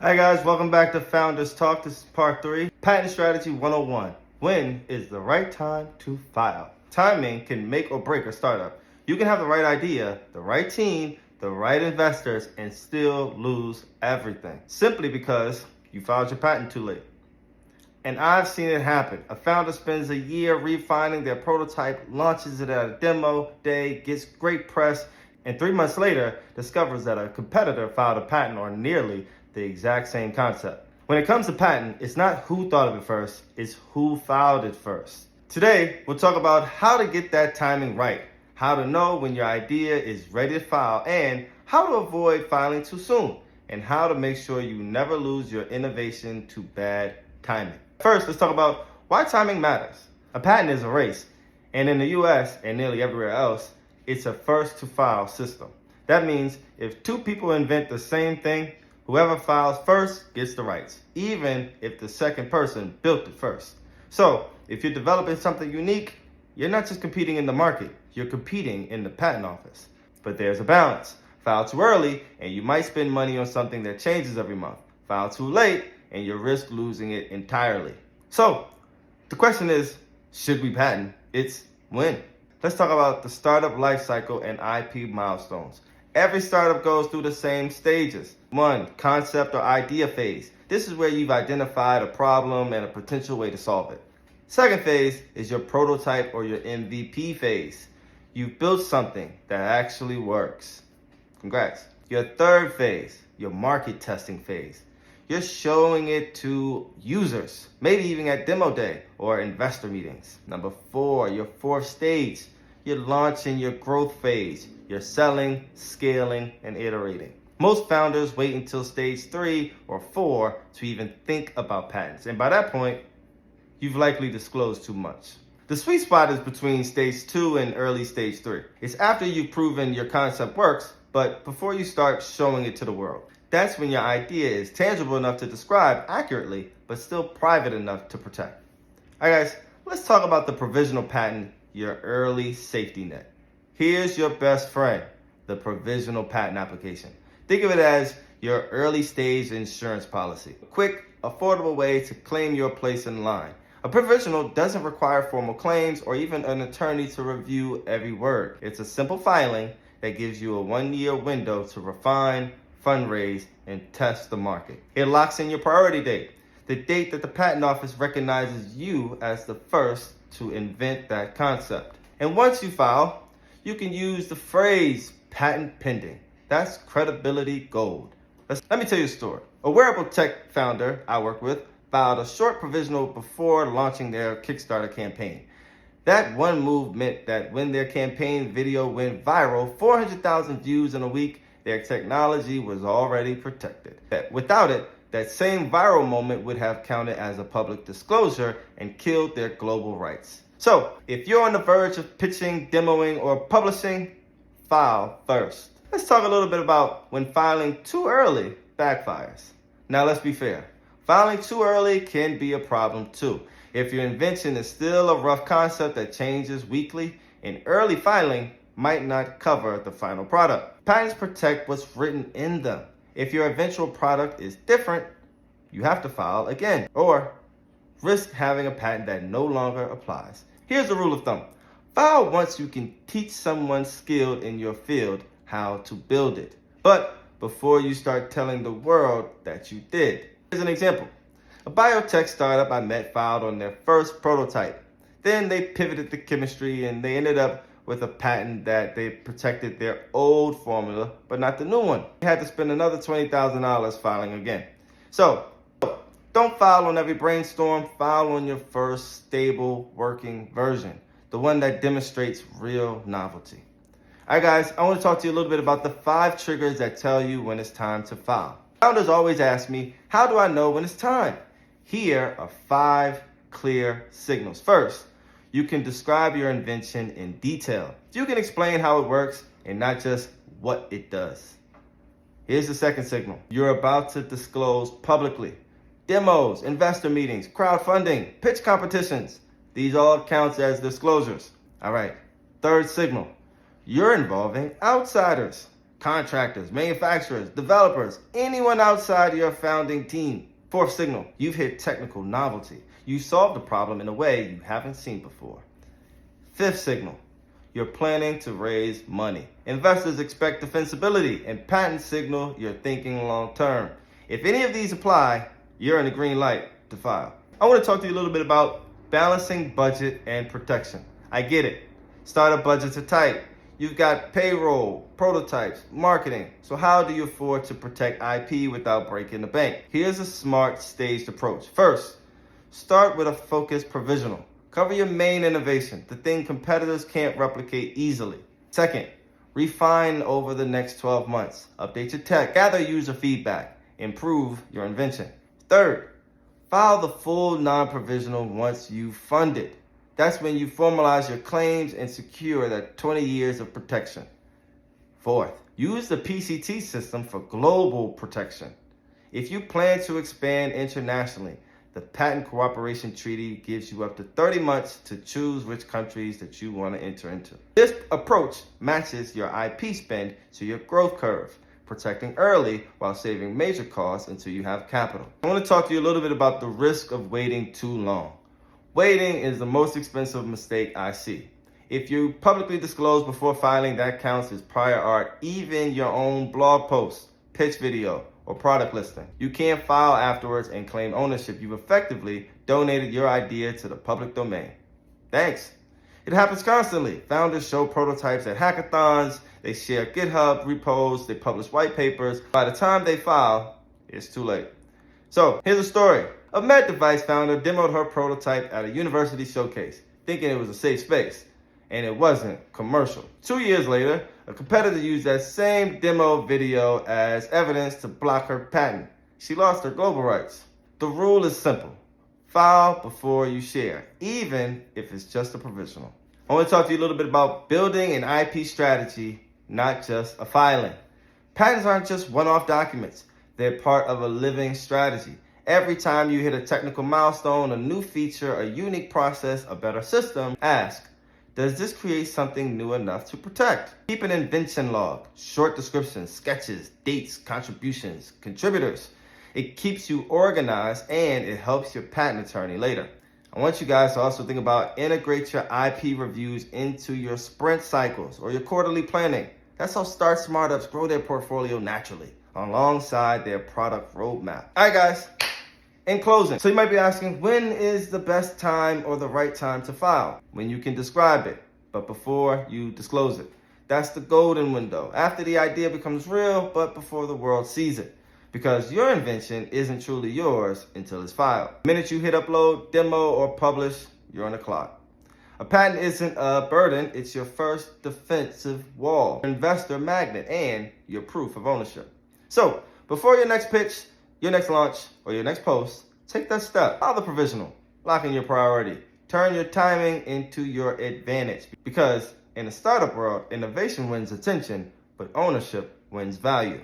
Hi guys, welcome back to Founders Talk. This is part 3, Patent Strategy 101. When is the right time to file? Timing can make or break a startup. You can have the right idea, the right team, the right investors, and still lose everything simply because you filed your patent too late. And I've seen it happen. A founder spends a year refining their prototype, launches it at a demo day, gets great press, and 3 months later discovers that a competitor filed a patent on nearly the exact same concept. When it comes to patent, it's not who thought of it first, it's who filed it first. Today, we'll talk about how to get that timing right, how to know when your idea is ready to file, and how to avoid filing too soon, and how to make sure you never lose your innovation to bad timing. First, let's talk about why timing matters. A patent is a race, and in the US and nearly everywhere else, it's a first to file system. That means if 2 people invent the same thing, whoever files first gets the rights, even if the second person built it first. So, if you're developing something unique, you're not just competing in the market, you're competing in the patent office. But there's a balance. File too early, and you might spend money on something that changes every month. File too late, and you risk losing it entirely. So, the question is, should we patent? It's when. Let's talk about the startup lifecycle and IP milestones. Every startup goes through the same stages. 1, concept or idea phase. This is where you've identified a problem and a potential way to solve it. Second phase is your prototype or your MVP phase. You've built something that actually works. Congrats. Your third phase, your market testing phase. You're showing it to users, maybe even at demo day or investor meetings. Number 4, your fourth stage, you're launching your growth phase. You're selling, scaling, and iterating. Most founders wait until stage 3 or 4 to even think about patents. And by that point, you've likely disclosed too much. The sweet spot is between stage 2 and early stage 3. It's after you've proven your concept works, but before you start showing it to the world. That's when your idea is tangible enough to describe accurately, but still private enough to protect. All right, guys, let's talk about the provisional patent, your early safety net. Here's your best friend, the provisional patent application. Think of it as your early stage insurance policy. A quick, affordable way to claim your place in line. A provisional doesn't require formal claims or even an attorney to review every word. It's a simple filing that gives you a 1-year window to refine, fundraise, and test the market. It locks in your priority date, the date that the patent office recognizes you as the first to invent that concept. And once you file, you can use the phrase patent pending. That's credibility gold. Let me tell you a story. A wearable tech founder I work with filed a short provisional before launching their Kickstarter campaign. That one move meant that when their campaign video went viral, 400,000 views in a week, their technology was already protected. Without it, that same viral moment would have counted as a public disclosure and killed their global rights. So, if you're on the verge of pitching, demoing, or publishing, file first. Let's talk a little bit about when filing too early backfires. Now, let's be fair. Filing too early can be a problem too. If your invention is still a rough concept that changes weekly, an early filing might not cover the final product. Patents protect what's written in them. If your eventual product is different, you have to file again, or risk having a patent that no longer applies. Here's the rule of thumb. File once you can teach someone skilled in your field how to build it, but before you start telling the world that you did. Here's an example. A biotech startup I met filed on their first prototype. Then they pivoted to chemistry and they ended up with a patent that they protected their old formula, but not the new one. They had to spend another $20,000 filing again. So, don't file on every brainstorm, file on your first stable working version, the one that demonstrates real novelty. All right, guys, I want to talk to you a little bit about the 5 triggers that tell you when it's time to file. Founders always ask me, how do I know when it's time? Here are 5 clear signals. First, you can describe your invention in detail. You can explain how it works and not just what it does. Here's the second signal. You're about to disclose publicly. Demos, investor meetings, crowdfunding, pitch competitions. These all count as disclosures. All right. Third signal. You're involving outsiders. contractors, manufacturers, developers, anyone outside your founding team. Fourth signal, you've hit technical novelty. You solved the problem in a way you haven't seen before. Fifth signal, you're planning to raise money. Investors expect defensibility, and patents signal you're thinking long term. If any of these apply, you're in the green light to file. I want to talk to you a little bit about balancing budget and protection. I get it. Startup budgets are tight. You've got payroll, prototypes, marketing. So how do you afford to protect IP without breaking the bank? Here's a smart, staged approach. First, start with a focused provisional. Cover your main innovation, the thing competitors can't replicate easily. Second, refine over the next 12 months. Update your tech, gather user feedback, improve your invention. Third, file the full non-provisional once you've funded. That's when you formalize your claims and secure that 20 years of protection. Fourth, use the PCT system for global protection. If you plan to expand internationally, the Patent Cooperation Treaty gives you up to 30 months to choose which countries that you want to enter into. This approach matches your IP spend to your growth curve, protecting early while saving major costs until you have capital. I want to talk to you a little bit about the risk of waiting too long. Waiting is the most expensive mistake I see. If you publicly disclose before filing, that counts as prior art, even your own blog post, pitch video, or product listing. You can't file afterwards and claim ownership. You've effectively donated your idea to the public domain. Thanks. It happens constantly. Founders show prototypes at hackathons, they share GitHub repos, they publish white papers. By the time they file, it's too late. So here's a story. A med device founder demoed her prototype at a university showcase, thinking it was a safe space, and it wasn't commercial. 2 years later, a competitor used that same demo video as evidence to block her patent. She lost her global rights. The rule is simple. File before you share, even if it's just a provisional. I want to talk to you a little bit about building an IP strategy, not just a filing. Patents aren't just one-off documents. They're part of a living strategy. Every time you hit a technical milestone, a new feature, a unique process, a better system, ask, does this create something new enough to protect? Keep an invention log, short descriptions, sketches, dates, contributions, contributors. It keeps you organized and it helps your patent attorney later. I want you guys to also think about integrate your IP reviews into your sprint cycles or your quarterly planning. That's how start startups grow their portfolio naturally alongside their product roadmap. All right, guys. In closing, so you might be asking, when is the best time or the right time to file? When you can describe it, but before you disclose it. That's the golden window. After the idea becomes real, but before the world sees it. Because your invention isn't truly yours until it's filed. The minute you hit upload, demo, or publish, you're on the clock. A patent isn't a burden, it's your first defensive wall, investor magnet, and your proof of ownership. So, before your next pitch, your next launch, or your next post, take that step. File the provisional. Lock in your priority. Turn your timing into your advantage. Because in the startup world, innovation wins attention, but ownership wins value.